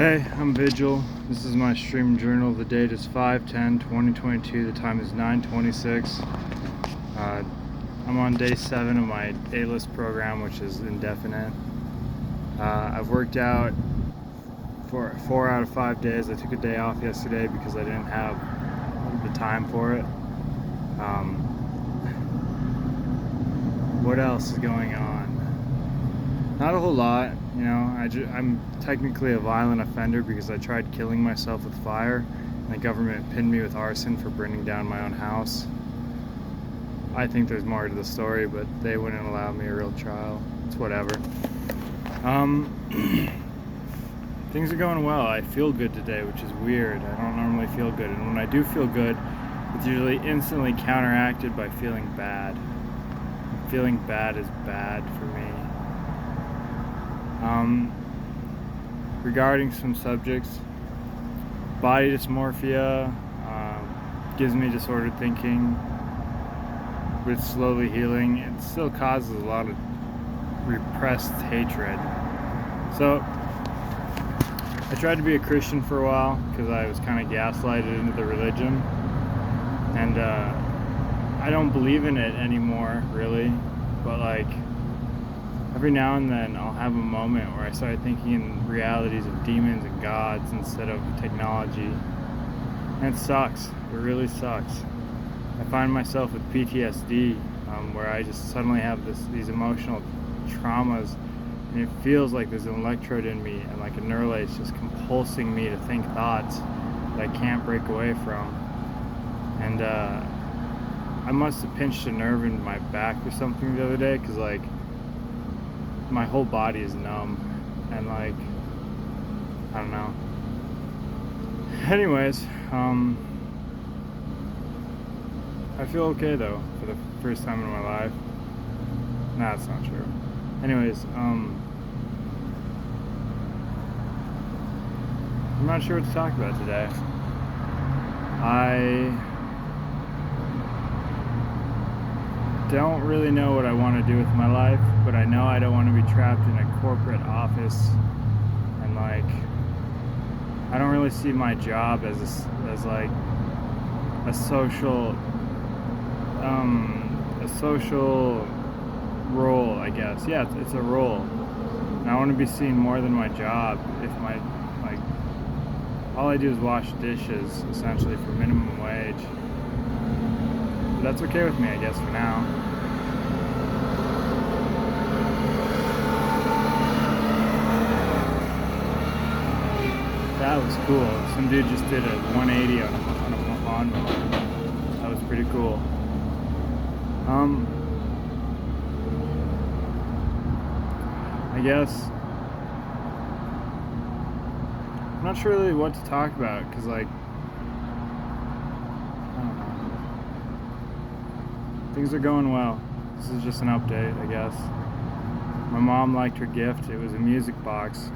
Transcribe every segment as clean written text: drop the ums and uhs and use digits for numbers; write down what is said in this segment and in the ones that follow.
Hey, I'm Vigil. This is my stream journal. The date is 5/10/2022. The time is 9:26. I'm on day 7 of my A-list program, which is indefinite. I've worked out for 4 out of 5 days. I took a day off yesterday because I didn't have the time for it. What else is going on? Not a whole lot, you know. I'm technically a violent offender because I tried killing myself with fire, and the government pinned me with arson for burning down my own house. I think there's more to the story, but they wouldn't allow me a real trial. It's whatever. Things are going well. I feel good today, which is weird. I don't normally feel good, and when I do feel good, it's usually instantly counteracted by feeling bad. Feeling bad is bad for me. Regarding some subjects, body dysmorphia gives me disordered thinking, but it's slowly healing. It still causes a lot of repressed hatred. So I tried to be a Christian for a while because I was kind of gaslighted into the religion, and I don't believe in it anymore, really, but like every now and then I'll have a moment where I start thinking in realities of demons and gods instead of technology, and it sucks. It really sucks. I find myself with PTSD, where I just suddenly have these emotional traumas, and it feels like there's an electrode in me and like a neural lace just compulsing me to think thoughts that I can't break away from. And I must have pinched a nerve in my back or something the other day, because like my whole body is numb, and like I don't know. Anyways, I feel okay though for the first time in my life. Nah, that's not true. Anyways, I'm not sure what to talk about today. I don't really know what I want to do with my life, but I know I don't want to be trapped in a corporate office, and like I don't really see my job as like a social role, I guess. Yeah, it's a role, and I want to be seen more than my job. If my like all I do is wash dishes essentially for minimum wage. But that's okay with me, I guess, for now. That was cool. Some dude just did a 180 on a lawnmower. That was pretty cool. I guess I'm not sure really what to talk about, because like I don't know. Things are going well. This is just an update, I guess. My mom liked her gift. It was a music box.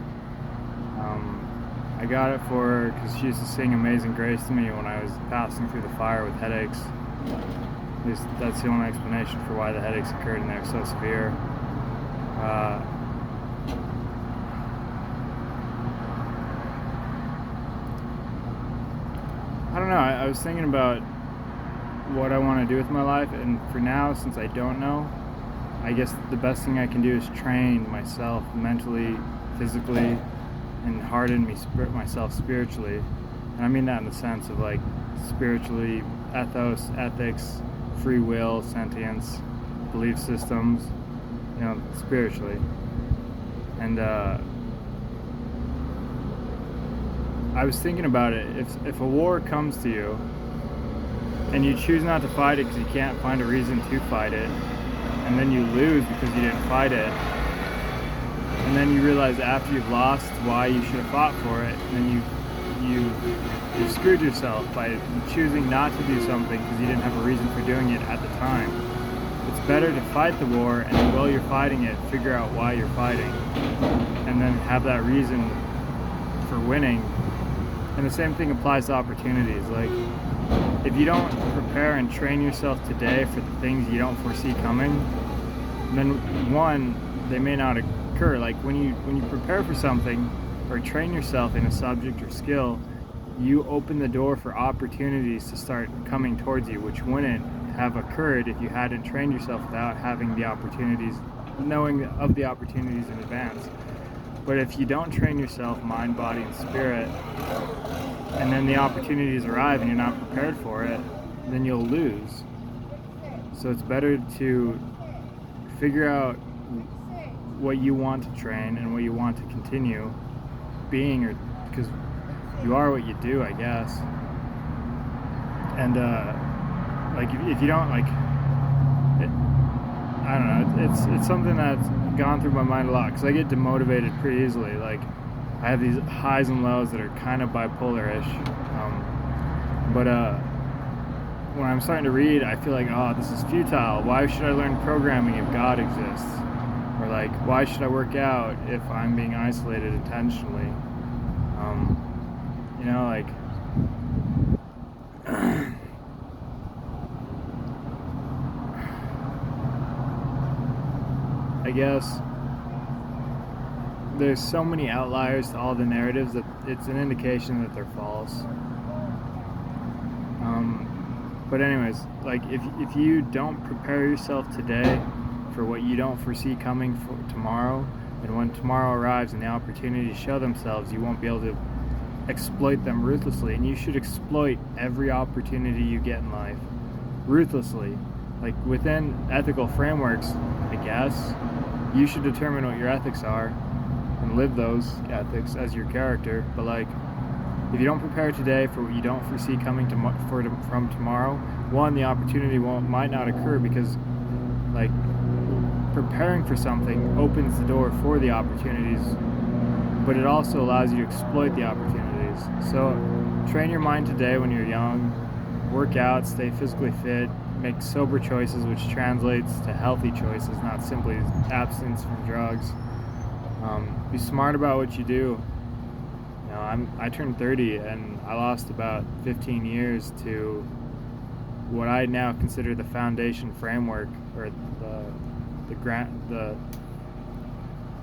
I got it for her because she used to sing Amazing Grace to me when I was passing through the fire with headaches. At least that's the only explanation for why the headaches occurred, and they were so severe. I don't know. I was thinking about what I want to do with my life, and for now, since I don't know, I guess the best thing I can do is train myself mentally, physically, and harden myself spiritually. And I mean that in the sense of like spiritually, ethos, ethics, free will, sentience, belief systems, you know, spiritually. And I was thinking about it. If a war comes to you and you choose not to fight it because you can't find a reason to fight it, and then you lose because you didn't fight it, and then you realize after you've lost why you should have fought for it, and then you screwed yourself by choosing not to do something because you didn't have a reason for doing it at the time. It's better to fight the war, and then while you're fighting it, figure out why you're fighting, and then have that reason for winning. And the same thing applies to opportunities. Like, if you don't prepare and train yourself today for the things you don't foresee coming, then one, they may not occur. Like when you prepare for something, or train yourself in a subject or skill, you open the door for opportunities to start coming towards you, which wouldn't have occurred if you hadn't trained yourself without having the opportunities, knowing of the opportunities in advance. But if you don't train yourself, mind, body, and spirit, and then the opportunities arrive and you're not prepared for it, then you'll lose. So it's better to figure out what you want to train and what you want to continue being, or because you are what you do, I guess. And like if you don't like it, I don't know, it's something that's gone through my mind a lot, because I get demotivated pretty easily. Like I have these highs and lows that are kind of bipolar-ish, but when I'm starting to read, I feel like, oh, this is futile. Why should I learn programming if God exists? Or like, why should I work out if I'm being isolated intentionally? You know, like I guess there's so many outliers to all the narratives that it's an indication that they're false. But anyways, like if you don't prepare yourself today for what you don't foresee coming for tomorrow, and when tomorrow arrives and the opportunities show themselves, you won't be able to exploit them ruthlessly. And you should exploit every opportunity you get in life ruthlessly. Like within ethical frameworks, I guess, you should determine what your ethics are and live those ethics as your character. But like, if you don't prepare today for what you don't foresee coming from tomorrow, one, the opportunity might not occur, because like preparing for something opens the door for the opportunities, but it also allows you to exploit the opportunities. So train your mind today when you're young, work out, stay physically fit, make sober choices, which translates to healthy choices, not simply abstinence from drugs. Be smart about what you do. You know, I turned 30 and I lost about 15 years to what I now consider the foundation framework, or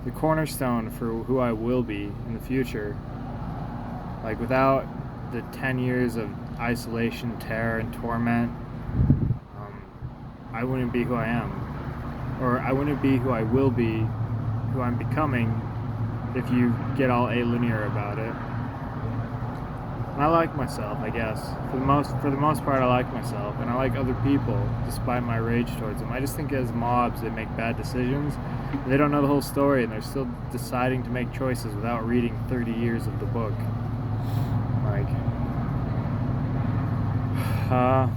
the cornerstone for who I will be in the future. Like without the 10 years of isolation, terror, and torment, I wouldn't be who I am, or I wouldn't be who I will be, who I'm becoming, if you get all alinear about it. And I like myself, I guess. For the most part, I like myself, and I like other people, despite my rage towards them. I just think as mobs, they make bad decisions. They don't know the whole story, and they're still deciding to make choices without reading 30 years of the book. Like, I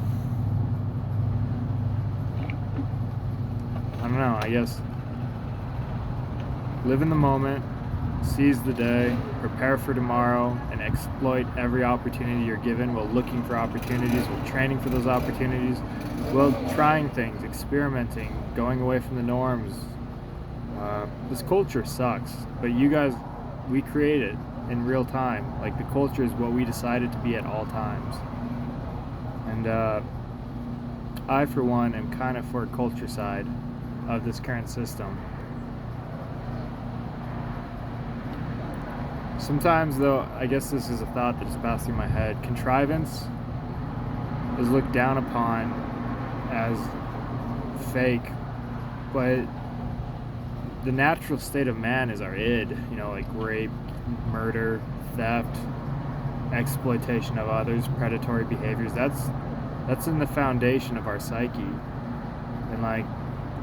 don't know, I guess live in the moment, seize the day, prepare for tomorrow, and exploit every opportunity you're given while looking for opportunities, while training for those opportunities, while trying things, experimenting, going away from the norms. This culture sucks, but you guys, we create it in real time. Like, the culture is what we decided to be at all times. And I, for one, am kind of for culture side of this current system. Sometimes, though, I guess this is a thought that just passed through my head. Contrivance is looked down upon as fake, but the natural state of man is our id, you know, like rape, murder, theft, exploitation of others, predatory behaviors. That's in the foundation of our psyche. And like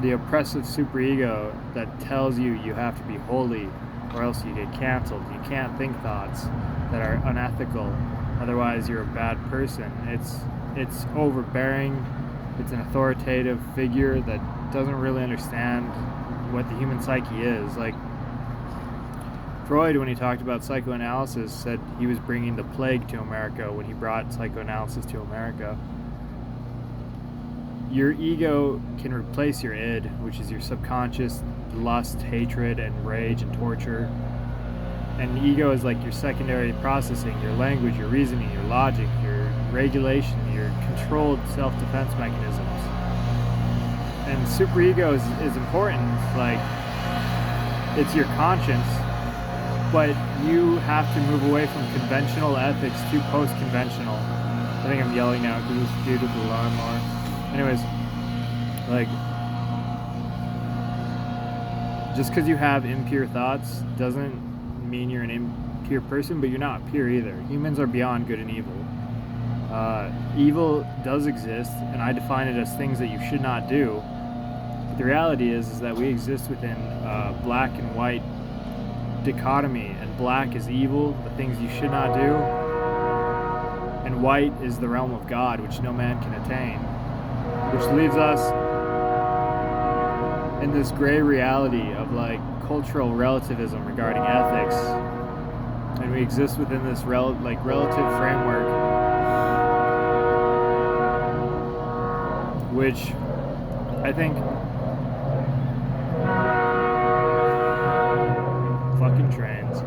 the oppressive superego that tells you you have to be holy or else you get canceled. You can't think thoughts that are unethical, otherwise you're a bad person. It's overbearing. It's an authoritative figure that doesn't really understand what the human psyche is. Like Freud, when he talked about psychoanalysis, said he was bringing the plague to America when he brought psychoanalysis to America. Your ego can replace your id, which is your subconscious lust, hatred, and rage and torture. And ego is like your secondary processing, your language, your reasoning, your logic, your regulation, your controlled self-defense mechanisms. And superego is important. Like, it's your conscience, but you have to move away from conventional ethics to post-conventional. I think I'm yelling now because this dude with the lawnmower. Anyways, like, just because you have impure thoughts doesn't mean you're an impure person, but you're not pure either. Humans are beyond good and evil. Evil does exist, and I define it as things that you should not do. But the reality is that we exist within black and white dichotomy, and black is evil, the things you should not do, and white is the realm of God, which no man can attain, which leaves us in this gray reality of like cultural relativism regarding ethics, and we exist within this relative framework, which I think fucking trains.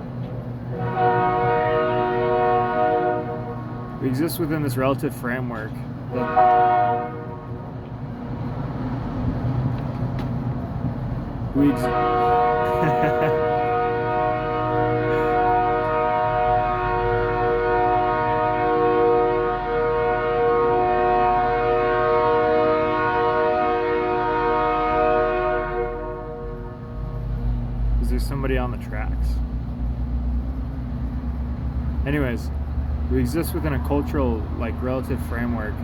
We exist within this relative framework that we Is there somebody on the tracks? Anyways, we exist within a cultural, like, relative framework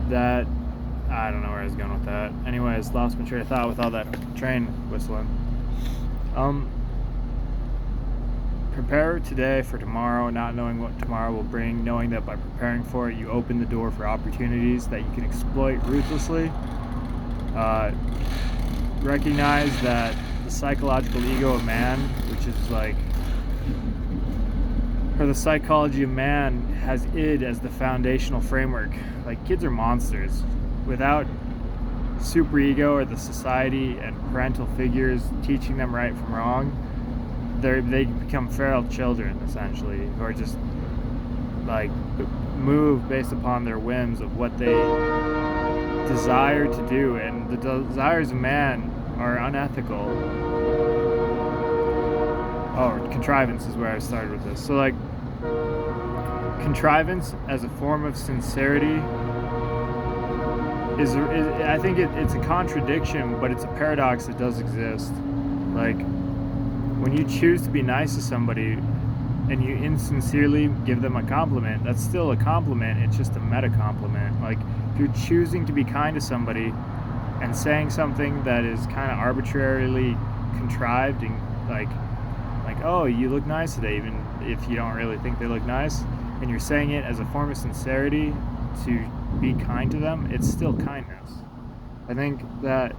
that, I don't know where I was going with that. Anyways, lost my train of thought with all that train whistling. Prepare today for tomorrow, not knowing what tomorrow will bring, knowing that by preparing for it, you open the door for opportunities that you can exploit ruthlessly. Recognize that the psychological ego of man, which is like, or the psychology of man has id as the foundational framework. Like, kids are monsters. Without superego or the society and parental figures teaching them right from wrong, they become feral children, essentially, who are just like move based upon their whims of what they desire to do, and the desires of man are unethical. Oh, contrivance is where I started with this. So, like, contrivance as a form of sincerity is I think it's a contradiction, but it's a paradox that does exist. Like, when you choose to be nice to somebody and you insincerely give them a compliment, that's still a compliment, it's just a meta compliment. Like, if you're choosing to be kind to somebody and saying something that is kind of arbitrarily contrived and like, oh, you look nice today, even if you don't really think they look nice, and you're saying it as a form of sincerity to be kind to them, it's still kindness. I think that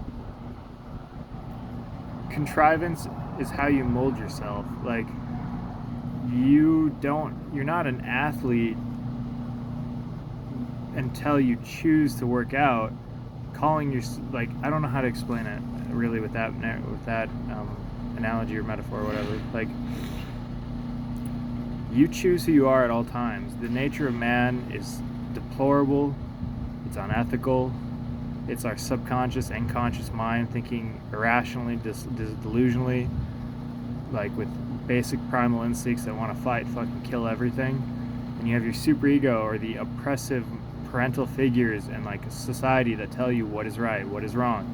contrivance is how you mold yourself. Like, you're not an athlete until you choose to work out. Calling your, like, I don't know how to explain it really with that analogy or metaphor or whatever. Like, you choose who you are at all times. The nature of man is deplorable, it's unethical, it's our subconscious and conscious mind thinking irrationally, delusionally, like with basic primal instincts that want to fight, fucking kill everything. And you have your superego, or the oppressive parental figures and like a society that tell you what is right, what is wrong.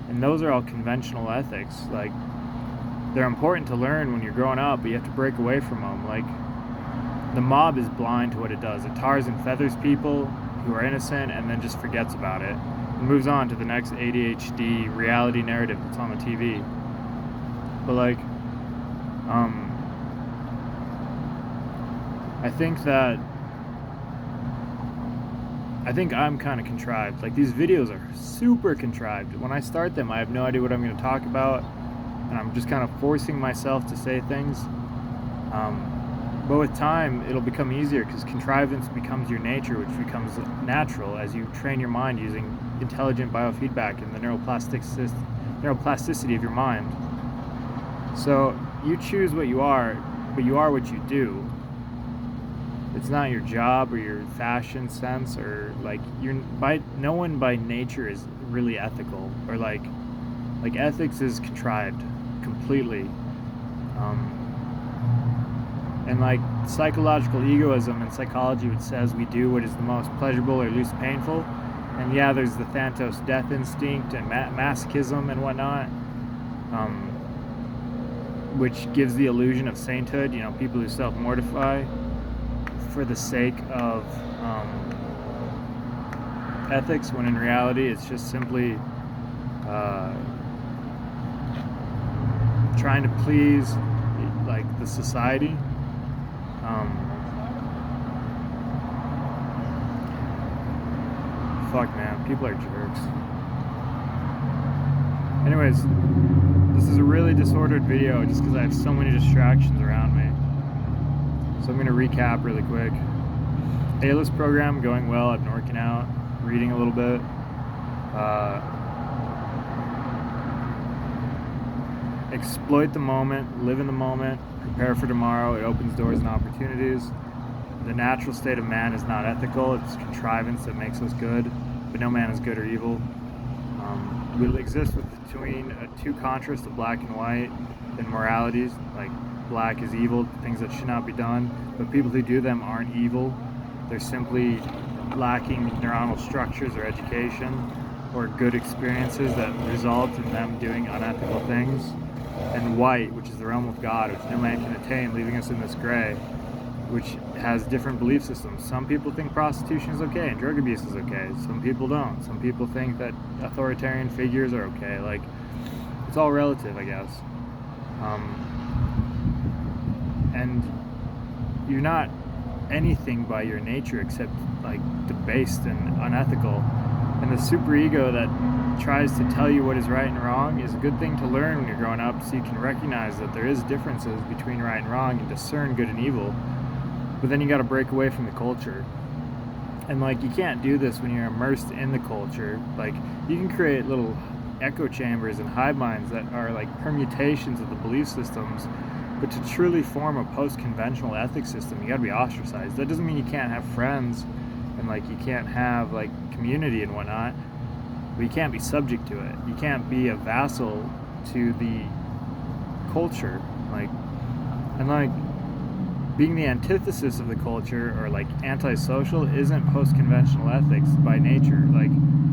And those are all conventional ethics. Like, they're important to learn when you're growing up, but you have to break away from them. Like, the mob is blind to what it does. It tars and feathers people who are innocent and then just forgets about it and moves on to the next ADHD reality narrative that's on the TV. But like, I think I'm kind of contrived. Like, these videos are super contrived. When I start them, I have no idea what I'm going to talk about, and I'm just kind of forcing myself to say things. But with time, it'll become easier because contrivance becomes your nature, which becomes natural as you train your mind using intelligent biofeedback and the neuroplasticity of your mind. So you choose what you are, but you are what you do. It's not your job or your fashion sense, or like no one by nature is really ethical, or like ethics is contrived completely. And like psychological egoism in psychology, which says we do what is the most pleasurable or least painful. And yeah, there's the Thanatos death instinct and masochism and whatnot, which gives the illusion of sainthood. You know, people who self-mortify for the sake of ethics, when in reality it's just simply trying to please like the society. Fuck man, people are jerks. Anyways, this is a really disordered video just because I have so many distractions around me. So I'm going to recap really quick. A-list program going well. I've been working out, reading a little bit. Exploit the moment, live in the moment, prepare for tomorrow. It opens doors and opportunities. The natural state of man is not ethical. It's contrivance that makes us good, but no man is good or evil. We exist between two contrasts of black and white in moralities. Like black is evil, things that should not be done, but people who do them aren't evil. They're simply lacking neuronal structures or education or good experiences that result in them doing unethical things. And white, which is the realm of God, which no man can attain, leaving us in this gray, which has different belief systems. Some people think prostitution is okay and drug abuse is okay. Some people don't. Some people think that authoritarian figures are okay. Like, it's all relative, I guess. And you're not anything by your nature except like debased and unethical. And the superego that tries to tell you what is right and wrong is a good thing to learn when you're growing up, so you can recognize that there is differences between right and wrong and discern good and evil. But then you got to break away from the culture. And like, you can't do this when you're immersed in the culture. Like, you can create little echo chambers and hive minds that are like permutations of the belief systems, but to truly form a post-conventional ethics system, you got to be ostracized. That doesn't mean you can't have friends and like you can't have like community and whatnot, but you can't be subject to it. You can't be a vassal to the culture. Like, and like, being the antithesis of the culture or like antisocial isn't post-conventional ethics by nature. Like,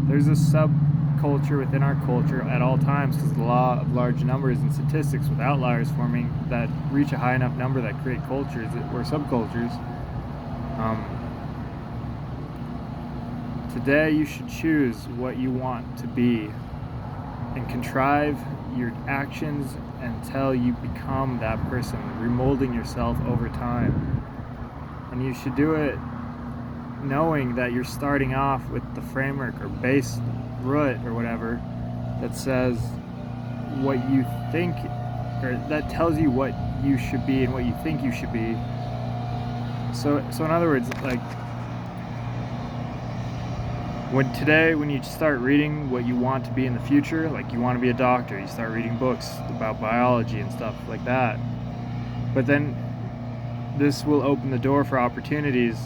there's a subculture within our culture at all times because the law of large numbers and statistics with outliers forming that reach a high enough number that create cultures or subcultures. Today you should choose what you want to be and contrive your actions until you become that person, remolding yourself over time. And you should do it knowing that you're starting off with the framework or base root or whatever that says what you think, or that tells you what you should be and what you think you should be. So in other words, like, when you start reading what you want to be in the future, like you want to be a doctor, you start reading books about biology and stuff like that. But then this will open the door for opportunities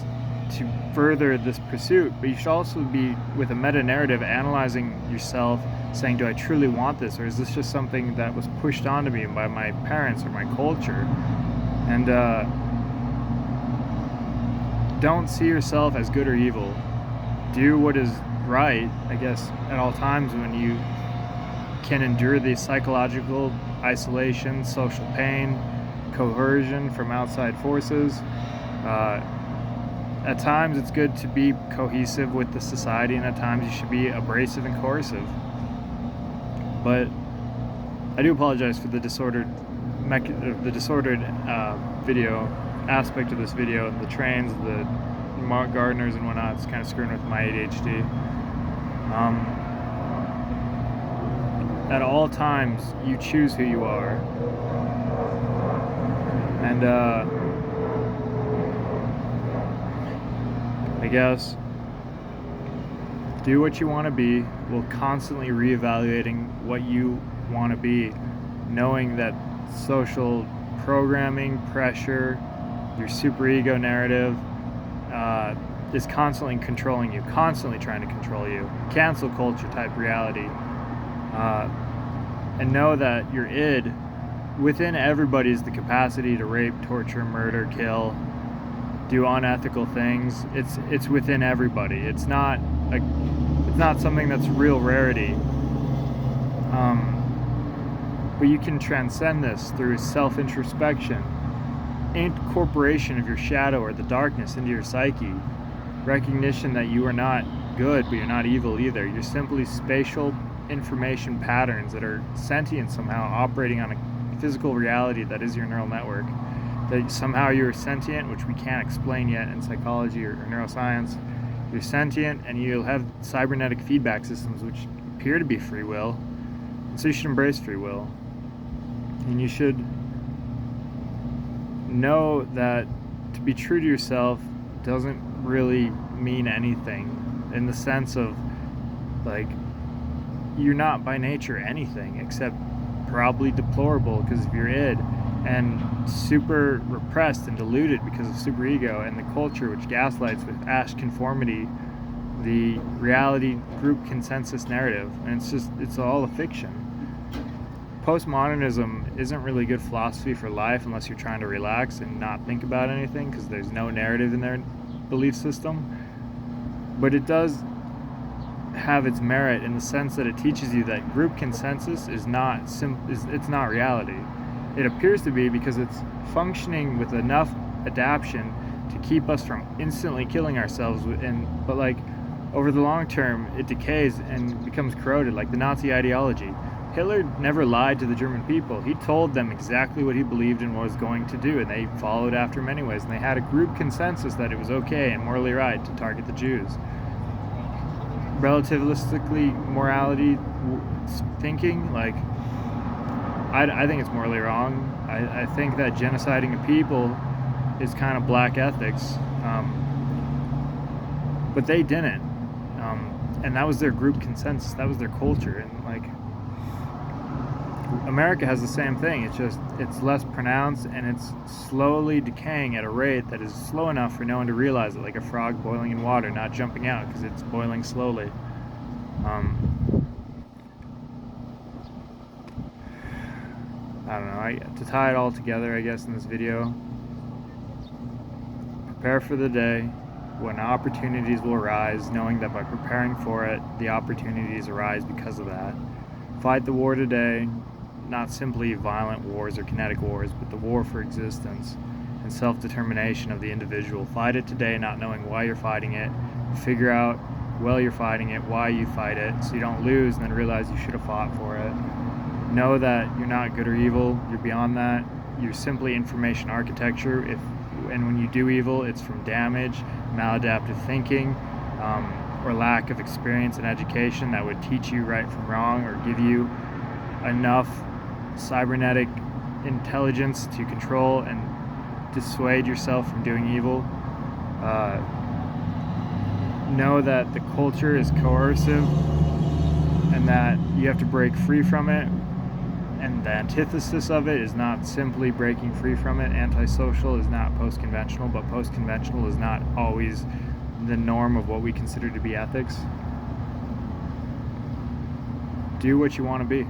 to further this pursuit. But you should also be with a meta-narrative, analyzing yourself, saying, do I truly want this? Or is this just something that was pushed onto me by my parents or my culture? And don't see yourself as good or evil. Do what is right, I guess, at all times when you can endure the psychological isolation, social pain, coercion from outside forces. At times it's good to be cohesive with the society, and at times you should be abrasive and coercive. But I do apologize for the disordered video aspect of this video, and the trains, the gardeners and whatnot. It's kind of screwing with my ADHD. At all times, you choose who you are, and I guess do what you want to be while constantly reevaluating what you want to be, knowing that social programming, pressure, your superego narrative is constantly controlling you, constantly trying to control you. Cancel culture type reality. And know that your id within everybody is the capacity to rape, torture, murder, kill, do unethical things. It's within everybody. It's not something that's real rarity. But you can transcend this through self-introspection, incorporation of your shadow or the darkness into your psyche, recognition that you are not good, but you're not evil either. You're simply spatial information patterns that are sentient somehow, operating on a physical reality that is your neural network. That somehow you're sentient, which we can't explain yet in psychology or neuroscience. You're sentient, and you'll have cybernetic feedback systems which appear to be free will. And so you should embrace free will. And you should know that to be true to yourself doesn't really mean anything, in the sense of, like, you're not by nature anything except probably deplorable because of your id, and super repressed and deluded because of superego and the culture which gaslights with ash conformity the reality group consensus narrative. And it's all a fiction. Postmodernism isn't really good philosophy for life unless you're trying to relax and not think about anything, because there's no narrative in their belief system. But it does have its merit in the sense that it teaches you that group consensus is not it's not reality. It appears to be because it's functioning with enough adaptation to keep us from instantly killing ourselves, but like over the long term it decays and becomes corroded, like the Nazi ideology. Hitler never lied to the German people. He told them exactly what he believed and was going to do, and they followed after him anyways, and they had a group consensus that it was okay and morally right to target the Jews. Relativistically morality thinking, like, I think it's morally wrong. I think that genociding a people is kind of black ethics, but they didn't, and that was their group consensus, that was their culture. And like, America has the same thing. It's less pronounced, and it's slowly decaying at a rate that is slow enough for no one to realize it, like a frog boiling in water, not jumping out because it's boiling slowly. I don't know, to tie it all together, I guess, in this video, prepare for the day when opportunities will arise, knowing that by preparing for it, the opportunities arise because of that. Fight the war today, not simply violent wars or kinetic wars, but the war for existence and self-determination of the individual. Fight it today, not knowing why you're fighting it. Figure out while you're fighting it why you fight it, so you don't lose and then realize you should have fought for it. Know that you're not good or evil, you're beyond that. You're simply information architecture. And when you do evil, it's from damage, maladaptive thinking, or lack of experience and education that would teach you right from wrong, or give you enough cybernetic intelligence to control and dissuade yourself from doing evil. Know that the culture is coercive and that you have to break free from it, and the antithesis of it is not simply breaking free from it. Antisocial is not post-conventional, but post-conventional is not always the norm of what we consider to be ethics. Do what you want to be.